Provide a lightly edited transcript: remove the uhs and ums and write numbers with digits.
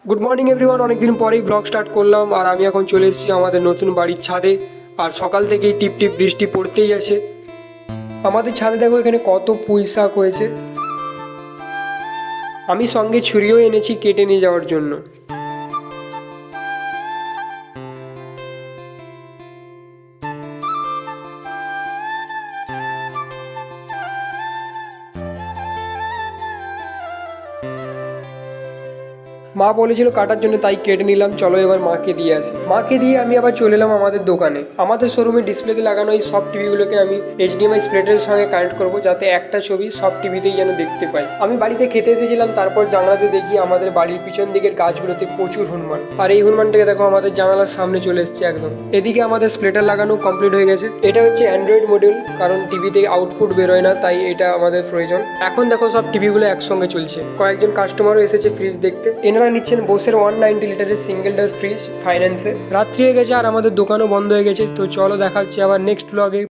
Good morning everyone, অনেকদিন পরেই blog start করলাম। আর আমি এখন চলে এসেছি আমাদের নতুন বাড়ির ছাদে। আর সকাল থেকেই টিপ টিপ বৃষ্টি পড়তেই আছে। আমাদের ছাদে দেখো এখানে কত পুঁই শাক হয়েছে। আমি সঙ্গে ছুরিও এনেছি কেটে নিয়ে যাওয়ার জন্য। মা বলেছিল কাটার জন্য, তাই কেটে নিলাম। চলো এবার মাকে দিয়ে আসি। মাকে দিয়ে আমি আবার চলে এলাম আমাদের দোকানে। আমাদের শোরুমে ডিসপ্লেতে লাগানো এই সব টিভিগুলোকে আমি HDMI স্প্লিটারের সঙ্গে কানেক্ট করবো, যাতে একটা ছবি সব টিভিতেই যেন দেখতে পাই। আমি বাড়িতে খেতে এসেছিলাম, তারপর জানালাতে দেখি আমাদের বাড়ির পিছন দিকের গাছগুলোতে প্রচুর হনুমান। আর এই হনুমানটাকে দেখো আমাদের জানালার সামনে চলে এসেছে একদম। এদিকে আমাদের স্প্লিটার লাগানো কমপ্লিট হয়ে গেছে। এটা হচ্ছে অ্যান্ড্রয়েড মডিউল, কারণ টিভিতে আউটপুট বেরোয় না, তাই এটা আমাদের প্রয়োজন। এখন দেখো সব টিভিগুলো একসঙ্গে চলছে। কয়েকজন কাস্টমারও এসেছে ফ্রিজ দেখতে। এনারা নিচ্ছেন বোসের 190 লিটারের সিঙ্গেল ডোর ফ্রিজ ফাইন্যান্সে। রাত্রি হয়ে গেছে আর আমাদের দোকানও বন্ধ হয়ে গেছে। তো চলো দেখা হচ্ছে আবার নেক্সট ব্লগে।